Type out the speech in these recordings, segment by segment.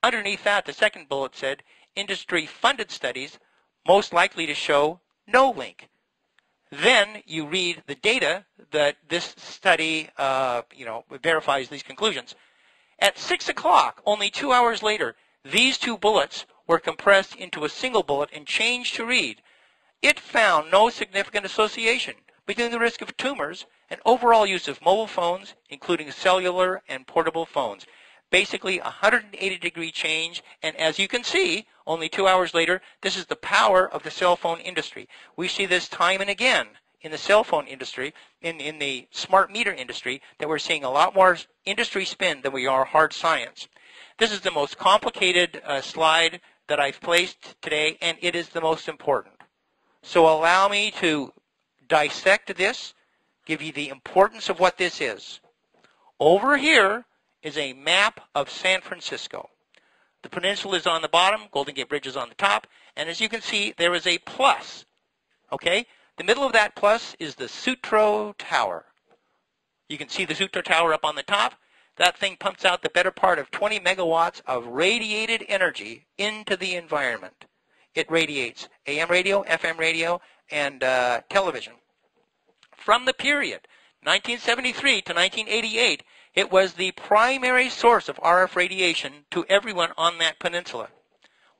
Underneath that, the second bullet said, industry-funded studies most likely to show no link. Then you read the data that this study verifies these conclusions. At 6 o'clock, only 2 hours later, these two bullets were compressed into a single bullet and changed to read, it found no significant association between the risk of tumors and overall use of mobile phones, including cellular and portable phones. Basically, a 180-degree change, and as you can see, only 2 hours later, this is the power of the cell phone industry. We see this time and again in the cell phone industry, in the smart meter industry, that we're seeing a lot more industry spin than we are hard science. This is the most complicated slide that I've placed today, and it is the most important. So allow me to dissect this, give you the importance of what this is. Over here is a map of San Francisco. The peninsula is on the bottom, Golden Gate Bridge is on the top, and as you can see, there is a plus. Okay? The middle of that plus is the Sutro Tower. You can see the Sutro Tower up on the top. That thing pumps out the better part of 20 megawatts of radiated energy into the environment. It radiates AM radio, FM radio, and television. From the period 1973 to 1988, it was the primary source of RF radiation to everyone on that peninsula.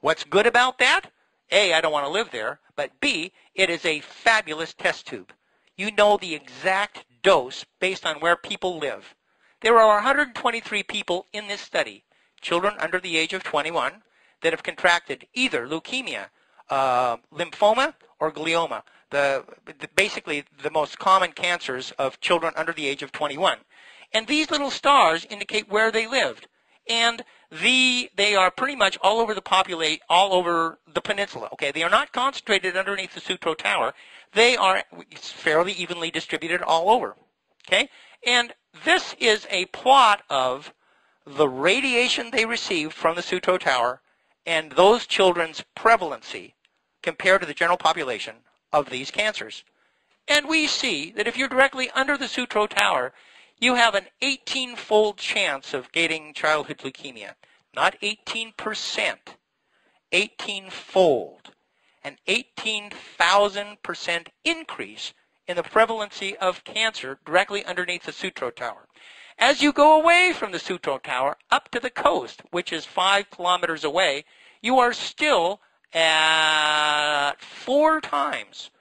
What's good about that? A, I don't want to live there, but B, it is a fabulous test tube. You know the exact dose based on where people live. There are 123 people in this study, children under the age of 21, that have contracted either leukemia, lymphoma, or glioma, basically the most common cancers of children under the age of 21. And these little stars indicate where they lived. And they are pretty much all over the peninsula. Okay, they are not concentrated underneath the Sutro Tower. They are fairly evenly distributed all over. Okay, and this is a plot of the radiation they received from the Sutro Tower and those children's prevalency compared to the general population of these cancers. And we see that if you're directly under the Sutro Tower, you have an 18-fold chance of getting childhood leukemia. Not 18%, 18-fold. An 18,000% increase in the prevalency of cancer directly underneath the Sutro Tower. As you go away from the Sutro Tower up to the coast, which is 5 kilometers away, you are still at 4 times,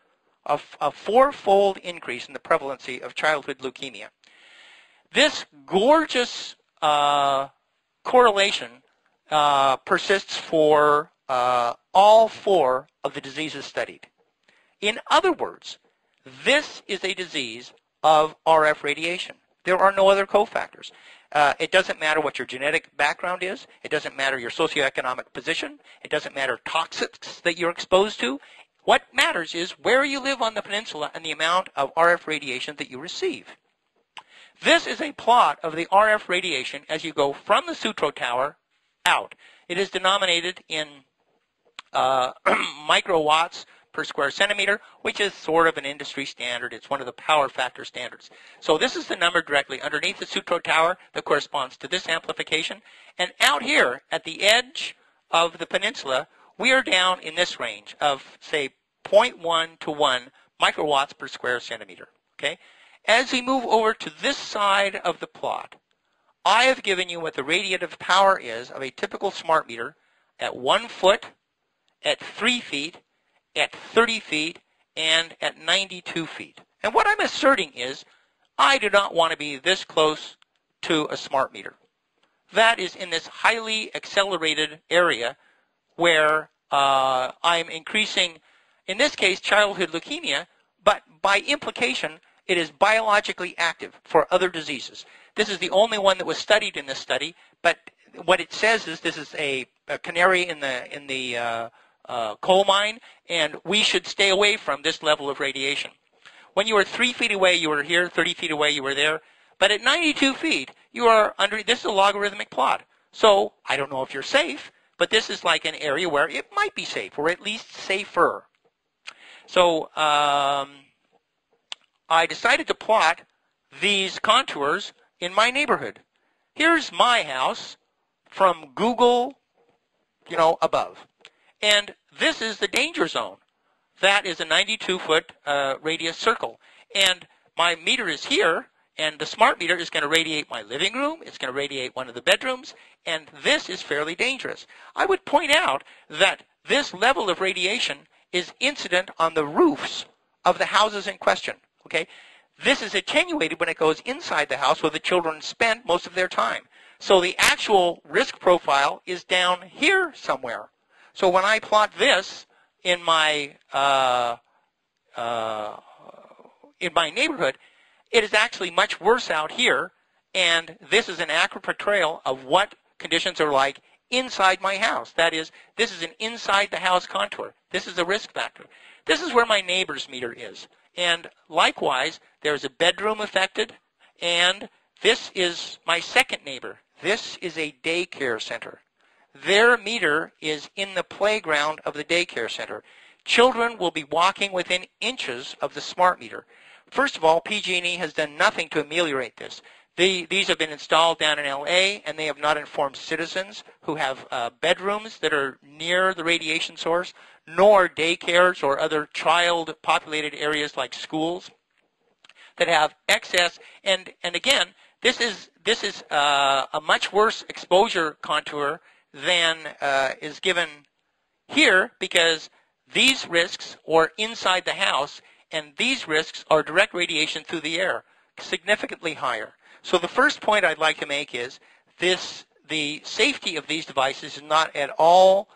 a 4-fold increase in the prevalency of childhood leukemia. This gorgeous correlation persists for all 4 of the diseases studied. In other words, this is a disease of RF radiation. There are no other cofactors. It doesn't matter what your genetic background is. It doesn't matter your socioeconomic position. It doesn't matter toxics that you're exposed to. What matters is where you live on the peninsula and the amount of RF radiation that you receive. This is a plot of the RF radiation as you go from the Sutro Tower out. It is denominated in microwatts per square centimeter, which is sort of an industry standard. It's one of the power factor standards. So this is the number directly underneath the Sutro Tower that corresponds to this amplification. And out here at the edge of the peninsula, we are down in this range of, say, 0.1 to 1 microwatts per square centimeter. Okay? As we move over to this side of the plot, I have given you what the radiative power is of a typical smart meter at 1 foot, at 3 feet, at 30 feet, and at 92 feet. And what I'm asserting is I do not want to be this close to a smart meter. That is in this highly accelerated area where I'm increasing, in this case, childhood leukemia, but by implication, it is biologically active for other diseases. This is the only one that was studied in this study, but what it says is this is a canary in the coal mine, and we should stay away from this level of radiation. When you were 3 feet away, you were here, 30 feet away, you were there, but at 92 feet, you are under, this is a logarithmic plot. So I don't know if you're safe, but this is like an area where it might be safe, or at least safer. So I decided to plot these contours in my neighborhood. Here's my house from Google, above. And this is the danger zone. That is a 92-foot radius circle. And my meter is here, and the smart meter is going to radiate my living room. It's going to radiate one of the bedrooms, and this is fairly dangerous. I would point out that this level of radiation is incident on the roofs of the houses in question. Okay? This is attenuated when it goes inside the house where the children spend most of their time. So the actual risk profile is down here somewhere. So when I plot this in my neighborhood, it is actually much worse out here, and this is an accurate portrayal of what conditions are like inside my house. That is, this is an inside the house contour. This is a risk factor. This is where my neighbor's meter is. And likewise, there's a bedroom affected, and this is my second neighbor. This is a daycare center. Their meter is in the playground of the daycare center. Children will be walking within inches of the smart meter. First of all, PG&E has done nothing to ameliorate this. These have been installed down in LA, and they have not informed citizens who have bedrooms that are near the radiation source, nor daycares or other child-populated areas like schools that have excess. And again, this is a much worse exposure contour than is given here, because these risks are inside the house, and these risks are direct radiation through the air, significantly higher. So the first point I'd like to make is the safety of these devices is not at all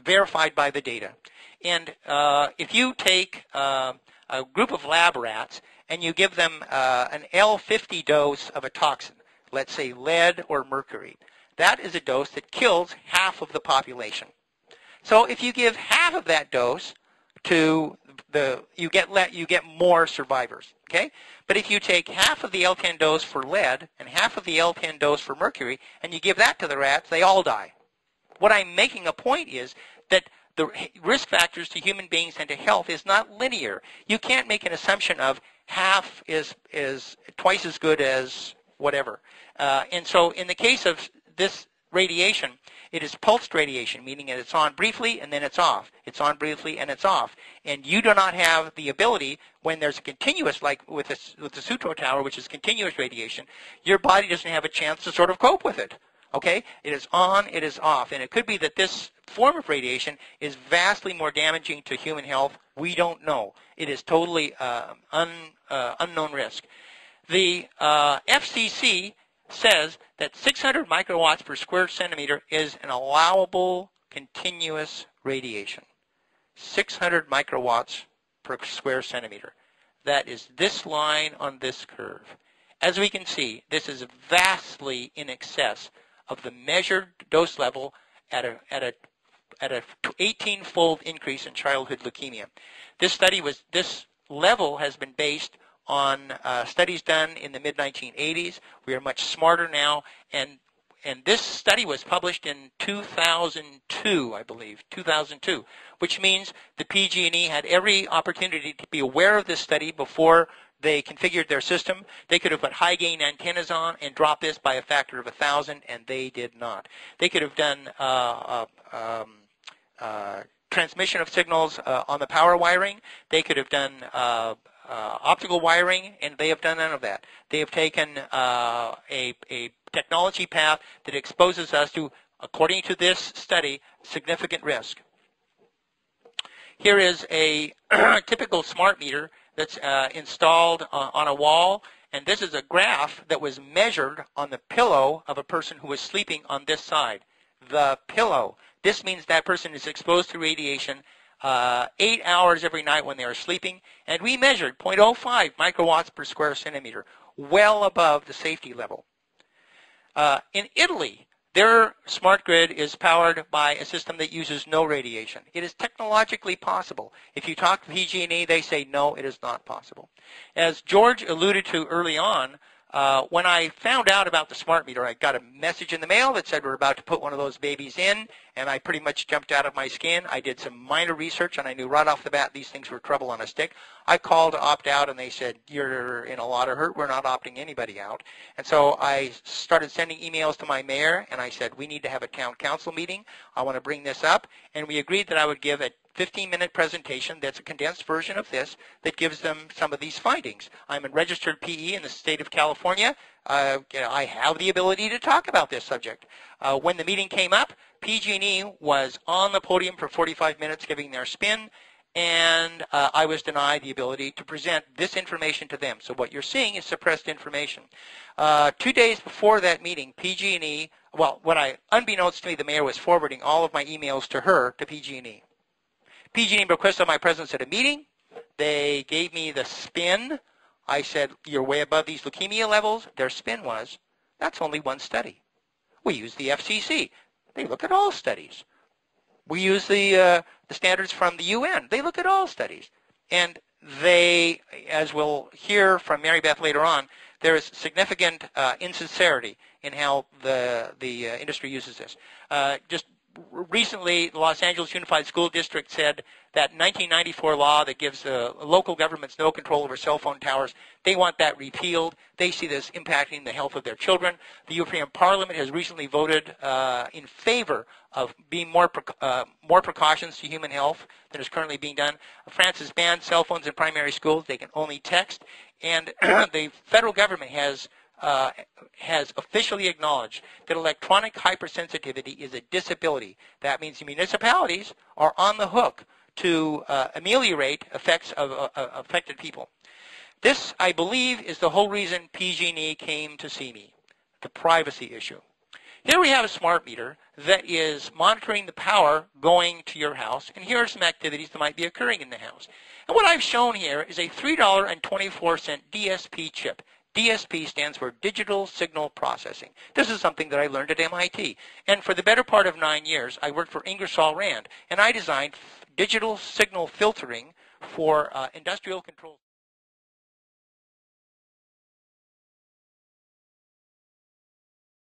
verified by the data. And if you take a group of lab rats and you give them an L50 dose of a toxin, let's say lead or mercury, that is a dose that kills half of the population. So if you give half of that dose to you get more survivors, okay? But if you take half of the L10 dose for lead and half of the L10 dose for mercury and you give that to the rats, they all die. What I'm making a point is that the risk factors to human beings and to health is not linear. You can't make an assumption of half is twice as good as whatever. And so in the case of this radiation, it is pulsed radiation, meaning that it's on briefly and then it's off. It's on briefly and it's off. And you do not have the ability, when there's a continuous, like with the Sutro Tower, which is continuous radiation, your body doesn't have a chance to sort of cope with it. Okay? It is on, it is off. And it could be that this form of radiation is vastly more damaging to human health. We don't know. It is totally unknown risk. The FCC says that 600 microwatts per square centimeter is an allowable continuous radiation. 600 microwatts per square centimeter. That is this line on this curve. As we can see, this is vastly in excess of the measured dose level at a 18-fold increase in childhood leukemia. This level has been based on studies done in the mid-1980s. We are much smarter now, and this study was published in 2002, I believe, 2002, which means the PG&E had every opportunity to be aware of this study before they configured their system. They could have put high-gain antennas on and dropped this by a factor of 1,000, and they did not. They could have done transmission of signals on the power wiring. They could have done optical wiring, and they have done none of that. They have taken a technology path that exposes us to, according to this study, significant risk. Here is a typical smart meter that's installed on a wall, and this is a graph that was measured on the pillow of a person who was sleeping on this side. The pillow. This means that person is exposed to radiation 8 hours every night when they are sleeping, and we measured 0.05 microwatts per square centimeter, well above the safety level. In Italy, their smart grid is powered by a system that uses no radiation. It is technologically possible. If you talk to PG&E, they say no, it is not possible. As George alluded to early on, When I found out about the smart meter, I got a message in the mail that said we're about to put one of those babies in, and I pretty much jumped out of my skin. I did some minor research, and I knew right off the bat these things were trouble on a stick. I called to opt out, and they said, you're in a lot of hurt. We're not opting anybody out. And so I started sending emails to my mayor, and I said, we need to have a town council meeting. I want to bring this up. And we agreed that I would give a 15-minute presentation that's a condensed version of this that gives them some of these findings. I'm a registered PE in the state of California. I have the ability to talk about this subject. When the meeting came up, PG&E was on the podium for 45 minutes giving their spin, and I was denied the ability to present this information to them. So what you're seeing is suppressed information. 2 days before that meeting, PG&E, well, unbeknownst to me, the mayor was forwarding all of my emails to her, to PG&E. PG&E requested my presence at a meeting. They gave me the spin. I said, you're way above these leukemia levels. Their spin was, that's only one study. We use the FCC. They look at all studies. We use the standards from the UN. They look at all studies. And they, as we'll hear from Mary Beth later on, there is significant insincerity in how the industry uses this. Just recently, the Los Angeles Unified School District said that 1994 law that gives local governments no control over cell phone towers, they want that repealed. They see this impacting the health of their children. The European Parliament has recently voted in favor of being more precautions to human health than is currently being done. France has banned cell phones in primary schools. They can only text. And the federal government has officially acknowledged that electronic hypersensitivity is a disability. That means the municipalities are on the hook to ameliorate effects of affected people. This, I believe, is the whole reason PG&E came to see me, the privacy issue. Here we have a smart meter that is monitoring the power going to your house, and here are some activities that might be occurring in the house. And what I've shown here is a $3.24 DSP chip. DSP stands for Digital Signal Processing. This is something that I learned at MIT. And for the better part of 9 years, I worked for Ingersoll Rand, and I designed digital signal filtering for industrial control.